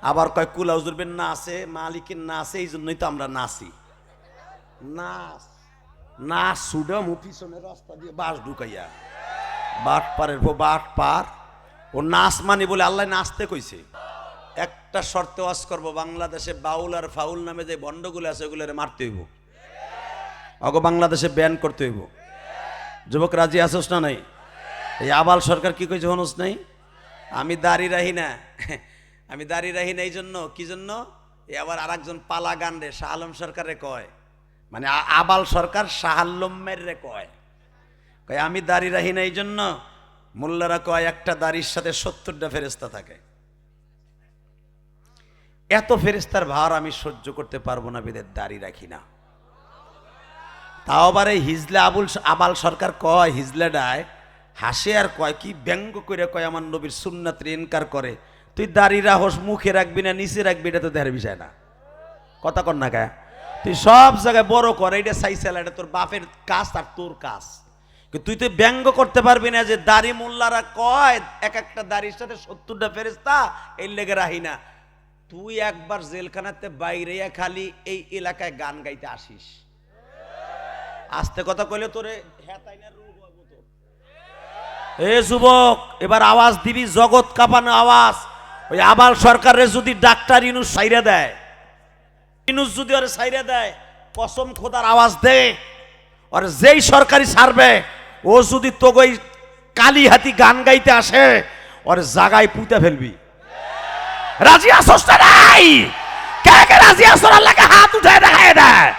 আবার কয় কুলাউজুরবেন না আছে মালিকের না আছে, এই জন্যই তো আমরা নাচি। নাচ নাচ সুডম পিছনের রাস্তা দিয়ে বাস ঢুকাইয়া বাট পারের বাট পার ও নাচ মানি বলে আল্লাহ নাচতে কইছে। একটা শর্তে ওয়াজ করব, বাংলাদেশে বাউল আর ফাউল নামে যে বন্ডগুলো আছে ওগুলোরে মারতে হইব, অগো বাংলাদেশে ব্যান করতে হইব। যুবক রাজি আসোস না নাই? এই আবাল সরকার কি কইছে হনোস নাই? আমি দাড়ি রাহি না, আমি দাড়ি রাহি না এই জন্য, কি জন্য? এ আবার আর একজন পালা গান রে শাহ আলম সরকারে কয়, মানে আবাল সরকার শাহ আলমের রে কয় আমি দাড়ি রাহি না এই জন্য। মোল্লারা কয় একটা দাড়ির সাথে 70টা ফেরেস্তা থাকে। এত ফেরেস্তার ভার আমি সহ্য করতে পারবো না, বেদের দাড়ি রাখি না। তাও আবার এই হিজলা আবাল সরকার কয়, হিজলা ডায় হাসে আর কয় কি ব্যঙ্গ করে কয় আমার নবীর সুন্নাত ইনকার করে। তুই দাড়ি রাখস, মুখে রাখবি না নিচে রাখবি, এটা তো দেহের বিষয় না। কথা কর না কে? তুই সব জায়গায় বড় কর, এটা চাইছিল, এটা তোর বাপের কাজ আর তোর কাজ। তুই তো ব্যঙ্গ করতে পারবি না যে দাড়ি মোল্লারা কয় এক একটা দাড়ির সাথে 70টা ফেরেস্তা, এর লেগে রাহি না। তুই একবার জেলখানাতে বাইরে খালি এই এলাকায় গান গাইতে আসিস, আস্তে কথা কইলে তোরে এ যুবক এবার আওয়াজ দিবি, জগৎ কাঁপানো আওয়াজ। ওই আবাল সরকারের যদি ডাক্তার ইনুস সাইরা দেয়, ইনুস যদি ওরে সাইরা দেয়, কসম খোদার আওয়াজ দে, আর যেই সরকারি ছাড়বে ও যদি তোগই কালি হাতি গান গাইতে আসে, ওর জাগায় পুঁতে ফেলবি। রাজি আসোস না নাই? কে কে রাজি আসো? আল্লাহকে হাত উঠায় দেখায় দেয়।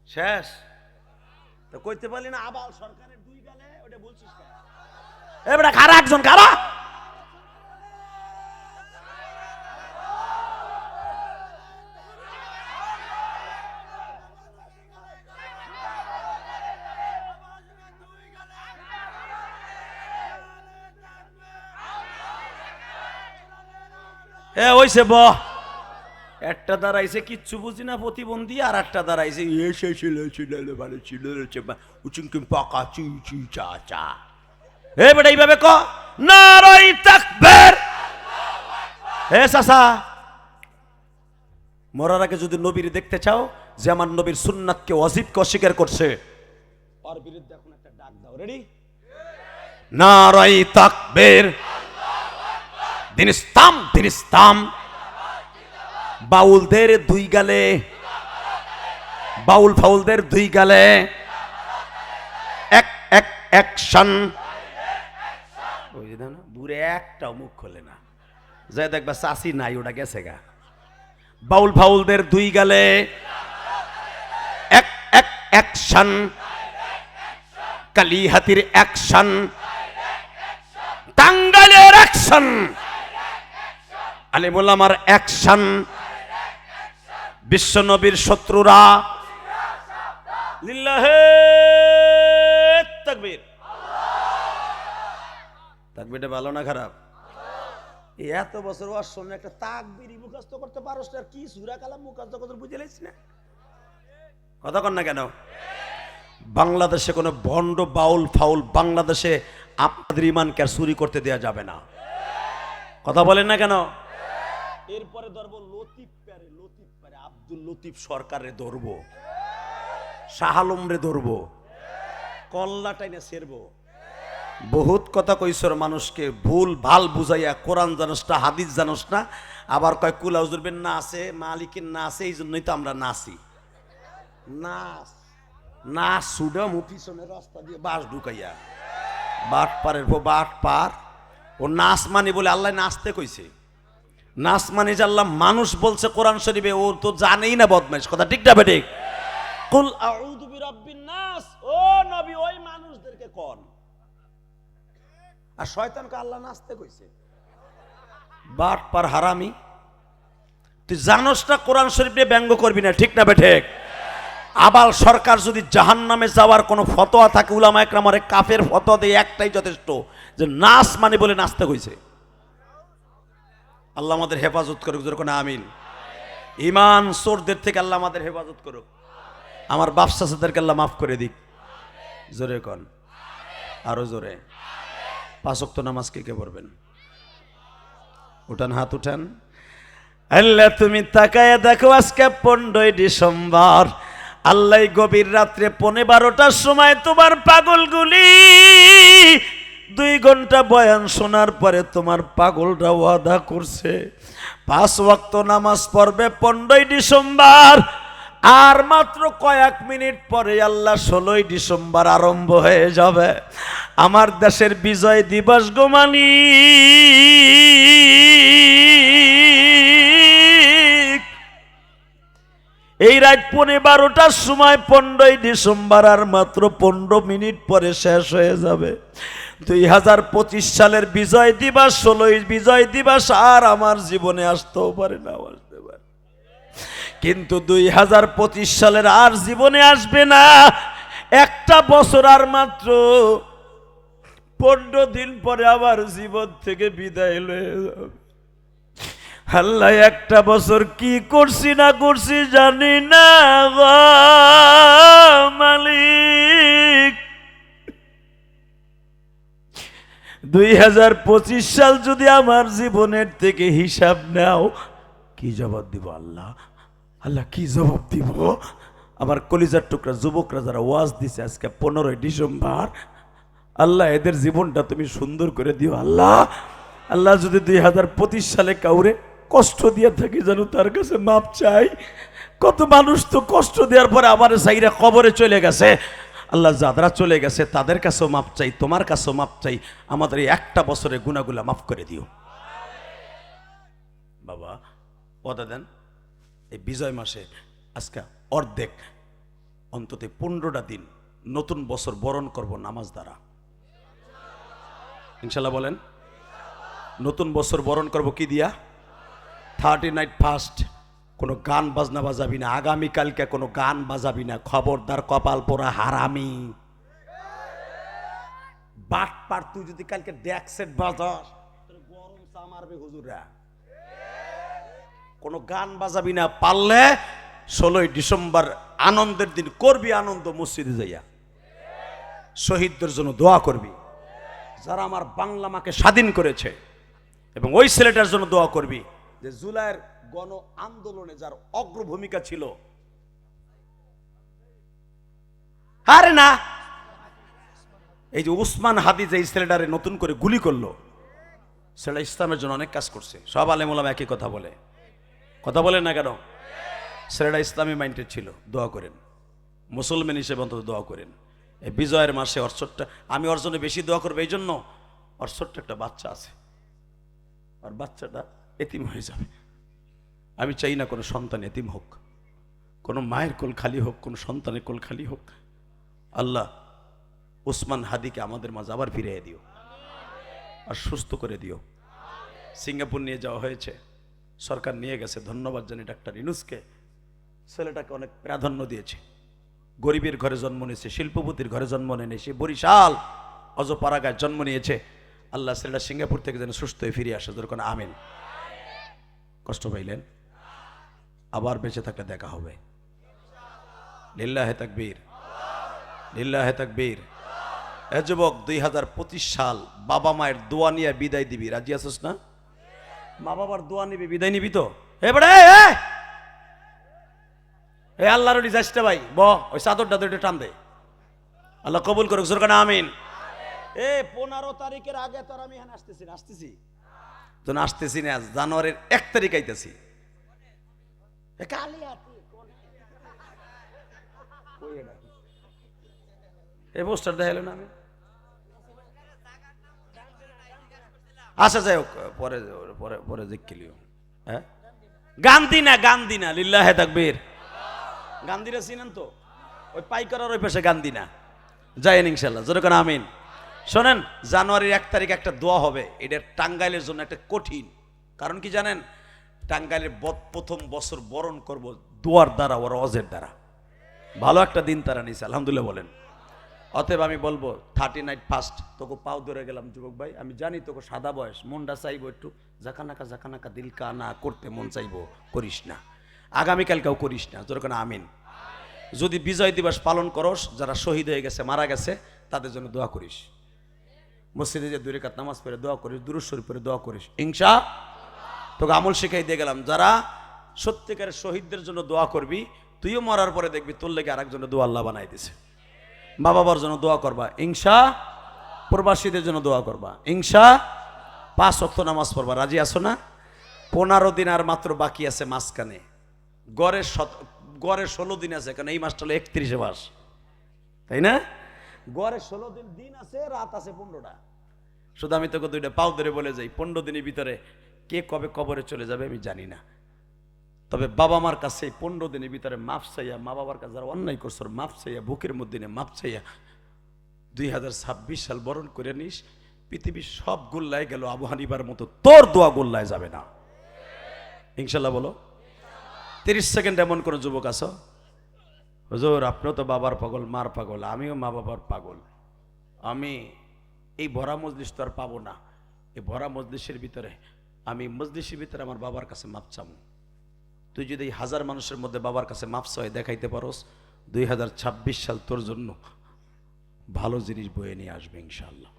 শেষ তো কইতে পারলি না আবাল সরকারের দুই গালে, ওটা বলছিস কেন? এবারে কারা একজন কারা? এ ওইসে ব একটা দাঁড়াইছে কিচ্ছু বুঝি না প্রতিবন্ধী, আর একটা দাঁড়াইছে পাকা চি চি চা চা। এ বেটা এইভাবে ক নারাই তাকবীর। হে চাচা, মরার আগে যদি নবীর দেখতে চাও যে আমার নবীর সুন্নাতকে ওয়াজিবকে অস্বীকার করছে, ওর বিরুদ্ধে এখন একটা ডাক দাও। রেডি? নারাই তাকবীর, দিন ইসলাম, দিন ইসলাম। বাউলদের দুই গালে, বাউল ফাউলদের দুই গালে এক এক অ্যাকশন। ওই যে না বুড়ে একটাও মুখ খোলে না, যাই দেখবা চাষি নাই, ওটা গেছে গা। বাউল ফাউলদের দুই গালে এক এক অ্যাকশন, কালি হাতির অ্যাকশন, টাঙ্গাইলের অ্যাকশন, আলিমুল আমার অ্যাকশন, বিশ্ব নবীর শত্রুরা লিল্লাহে তাকবীর। তাকবীরটা ভালো না খারাপ? এত বছর ওয়াজ শুনে একটা তাকবীরই মুখস্থ করতে পারোস না, আর কি সূরা কালাম মুখস্থ করতে বুঝে লাইছ না? কথা কন না কেন? বাংলাদেশে কোনো ভণ্ড বাউল ফাউল বাংলাদেশে আপনাদের ইমানকে আর চুরি করতে দেওয়া যাবে না। কথা বলেন না কেন? এরপরে ধরবো লতিফ পারে, লতিফ পারে আব্দুল লতিফ সরকারে ধরবো, শাহ আলমরে ধরবো, কল্লা টাইনে ছেড়বো। বহুত কথা কইছর মানুষকে ভুল ভাল বুঝাইয়া, কোরআন জানোস না, হাদিস জানোস না, আবার কয় কুলাউজুরবেন না আছে মালিকের না আছে, এই জন্যই তো আমরা নাচি। নাচ নাচ সুডম পিছনের রাস্তা দিয়ে বাস ঢুকাইয়া বাট পারের বাট পার ও নাচ মানি বলে আল্লাহ নাচতে কইছে। নাচ মানে যে আল্লাহ মানুষ বলছে কোরআন শরীফে, ও তো জানেই না বদমাইশ। কথা ঠিক না বেঠিক? কুল আউযু বিরাব্বিন নাস, ও নবী ওই মানুষদেরকে কোন, আর শয়তানকে আল্লাহ নাচতে কইছে। বাট পার হারামি, তুই জানোস না কোরআন শরীফ নিয়ে ব্যঙ্গ করবি না, ঠিক না বেঠিক? আবাল সরকার যদি জাহান্নামে যাওয়ার কোনো ফতোয়া থাকে, উলামা একরামের কাফের ফতোয়া দিয়ে একটাই যথেষ্ট, যে নাচ মানে বলে নাচতে কইছে। আল্লাহ আমাদের হেফাজত করুক, জোরে কোন আমিন। ইমান চোরদের থেকে আল্লাহ আমাদের হেফাজত করুক, আমার বাপ চাচাদেরকে আল্লাহ মাফ করে দিক, জোরে কোন, আরো জোরে। 5 ওয়াক্ত নামাজ কে পড়বেন? উঠান, হাত উঠান। আল্লাহ তুমি তাকায় দেখো, আজকে 15 ডিসেম্বর, আল্লাহ গভীর রাত্রে 12:15টার সময় তোমার পাগলগুলি 2 ঘন্টা বয়ান শোনার পরে তোমার পাগলরা ওয়াদা করছে 5 ওয়াক্ত নামাজ পড়বে 15 ডিসেম্বর। আর মাত্র কয়েক মিনিট পরে আল্লাহ 16 ডিসেম্বর আরম্ভ হয়ে যাবে আমার দেশের বিজয় দিবস গোমানি। এই রাত 12:15টার সময় 15 ডিসেম্বর আর মাত্র 15 মিনিট পরে শেষ হয়ে যাবে 2025 সালের বিজয় দিবস। 16 বিজয় দিবস আর আমার জীবনে আসতেও পারে, না আসতে পারে, কিন্তু 2025 সালের আর জীবনে আসবে না। একটা বছর আর মাত্র 15 দিন পরে আবার জীবন থেকে বিদায় লয়ে যাবে। আল্লাহ একটা বছর কি করছি না করছি জানি না মালিক। 2025 সাল যদি আমার জীবনের থেকে হিসাব নাও, কি জবাব দিব আল্লাহ? আল্লাহ কি জবাব দিব? আমার কলিজার টুকরা যুবকরা যারা ওয়াজ দিছে আজকে 15 ডিসেম্বর, আল্লাহ এদের জীবনটা তুমি সুন্দর করে দিও আল্লাহ। আল্লাহ যদি 2025 সালে কাউরে কষ্ট দিয়ে থাকি যেন তার কাছে মাপ চাই। কত মানুষ তো কষ্ট দেওয়ার পরে আমার সাইরা কবরে চলে গেছে। আল্লাহ যারা চলে গেছে তাদের কাছেও মাপ চাই, তোমার কাছেও মাপ চাই। আমাদের এই একটা বছরে গুনাহগুলা মাফ করে দিও বাবা। ওয়াদা দেন এই বিজয় মাসে আজকে অর্ধেক অন্তত 15টা দিন নতুন বছর বরণ করব নামাজ দ্বারা, ইনশাল্লাহ বলেন। নতুন বছর বরণ করব কি দিয়া? 30 নাইট ফাস্ট। কোনো গান বাজনা বাজাবি না, আগামীকালকে কোনো গান বাজাবি না, খবরদার। কপাল পোড়া হারামি বাট পার, তুই যদি কালকে ডেক সেট বাজাস গরম চা মারবে হুজুরা। কোনো গান বাজাবি না, পারলে 16 ডিসেম্বর আনন্দের দিন করবি আনন্দ, মসজিদে যাইয়া শহীদদের জন্য দোয়া করবি, যারা আমার বাংলা মাকে স্বাধীন করেছে, এবং ওই ছেলেটার জন্য দোয়া করবি যে জুলাইয়ের গণ আন্দোলনে যার অগ্রভূমিকা ছিল। আরে না, এই যে উসমান হাদি যে ছেলেটারে নতুন করে গুলি করলো, সেটা ইসলামের জন্য অনেক কাজ করছে। সব আলেম ওলামা একই কথা বলে, কথা বলেন না কেন? ছেলেটা ইসলামী মাইন্ডেড ছিল, দোয়া করেন। মুসলমান হিসেবে অন্তত দোয়া করেন। এই বিজয়ের মাসে আমি ওর জন্য বেশি দোয়া করবো, এই জন্য ওর ছোট্ট একটা বাচ্চা আছে, আর বাচ্চাটা এতিম হয়ে যাবে। আমি চাই না কোনো সন্তান এতিম হোক, কোনো মায়ের কোল খালি হোক, কোনো সন্তানের কোল খালি হোক। আল্লাহ উসমান হাদিকে আমাদের মাঝে আবার ফিরিয়ে দিও আর সুস্থ করে দিও। সিঙ্গাপুর নিয়ে যাওয়া হয়েছে, সরকার নিয়ে গেছে, ধন্যবাদ জানি ডাক্তার ইউনূসকে। ছেলেটাকে অনেক প্রাধান্য দিয়েছে। গরিবের ঘরে জন্ম নিয়েছে, শিল্পপতির ঘরে জন্ম নিয়ে সে বরিশাল অজপাড়াগায় জন্ম নিয়েছে। আল্লাহ ছেলেটা সিঙ্গাপুর থেকে যেন সুস্থ হয়ে ফিরে আসে, যেরকম আমিন। কষ্ট পাইলেন, আবার বেঁচে থাকলে দেখা হবে। লিল্লাহে তাকবীর, লিল্লাহে তাকবীর। এ যুবক, 2025 সাল বাবা মায়ের দোয়া নিয়ে বিদায় দিবি, রাজি আছিস না? মা বাবার দোয়া নিবি, বিদায় নিবি তো? এ আল্লাহর ওলি যাইতে ভাই, ওই চাদরটা দুটো টান দে, আল্লাহ কবুল করুক, সরকার আমিন। 15 তারিখের আগে তোর আমি এখানে আসতেছি তো না, আসতেছি না, জানুয়ারির 1 তারিখ আইতেছি। এই পোস্টার দেখাইলো না আমি। আচ্ছা যাই হোক, পরে পরে পরে দেখিলিও। হ্যাঁ, গান্ধী না, গান্ধী না, লিল্লাহে তাকবীর। গান্ধীরা চিনেন তো? ওই পাইকারের ওই পাশে গান্ধী না, যাইন ইনশাল্লাহ, যেরকম আমিন। শোনেন, জানুয়ারির 1 তারিখ একটা দোয়া হবে, এটা টাঙ্গাইলের জন্য একটা কঠিন। কারণ কি জানেন? টাঙ্গাইলের প্রথম বছর বরণ করব দোয়ার দ্বারা, ওর ওয়াজের দ্বারা। ভালো একটা দিন তারা নিছে, আলহামদুলিল্লাহ বলেন। অতএব আমি বলবো 30 নাইট ফাস্ট। তোকে পাও ধরে গেলাম যুবক ভাই, আমি জানি তোকে সাদা বয়স, মনটা চাইবো একটু জাকানাকা জাকানাকা দিলকা না করতে মন চাইবো, করিস না। আগামীকালকেও করিস না, যেরকম আমিন। যদি বিজয় দিবস পালন করস, যারা শহীদ হয়ে গেছে, মারা গেছে, তাদের জন্য দোয়া করিস। মসজিদে যে 2 রাকাত নামাজ পড়ে দোয়া করিস, দুরূদ শরীফ পড়ে দোয়া করিস, ইনশা তোকে আমল শিখাই দিয়ে গেলাম। যারা সত্যিকারের শহীদদের জন্য দোয়া করবি, তুইও মরার পরে দেখবি তোর লেগে আরেকজনের দোয়া আল্লাহ বানাই দিছে। মা বাবার জন্য দোয়া করবা ইনশা, প্রবাসীদের জন্য দোয়া করবা ইনশা, 5 ওয়াক্ত নামাজ পড়বা। রাজি আছো না? 15 দিন আর মাত্র বাকি আছে মাঝখানে, গড়ে 16 দিন আছে, কারণ এই মাসটা হলো 31 মাস, তাই না? গড়ে 16 দিন আছে, রাত আছে 15টা। শুধু আমি তোকে 2টা পাও ধরে বলে যাই, 15 দিনের ভিতরে কে কবে কবরে চলে যাবে আমি জানি না। তবে বাবা মার কাছে 15 দিনের ভিতরে মাফ চাইয়া, মা বাবার কাছে যারা অন্যায় করছো মাফ চাইয়া, বুকের মধ্যে মাফ চাইয়া 2026 সাল বরণ করে নিস। পৃথিবীর সব গোল্লায় গেল, আবু হানিফার মতো তোর দোয়া গোল্লায় যাবে না, ইনশাল্লাহ বলো। 30 সেকেন্ড এমন কোন যুবক আছো, হুজুর আপনিও তো বাবার পাগল, মার পাগল, আমিও মা বাবার পাগল, আমি এই ভরা মজলিস তো আর পাবো না, এই ভরা মজলিসের ভিতরে আমি মজলিসের ভিতরে আমার বাবার কাছে মাপ চামু। তুই যদি এই 1000 মানুষের মধ্যে বাবার কাছে মাপ চাই দেখাইতে পারোস, 2026 সাল তোর জন্য ভালো জিনিস বয়ে নিয়ে আসবে ইনশাআল্লাহ।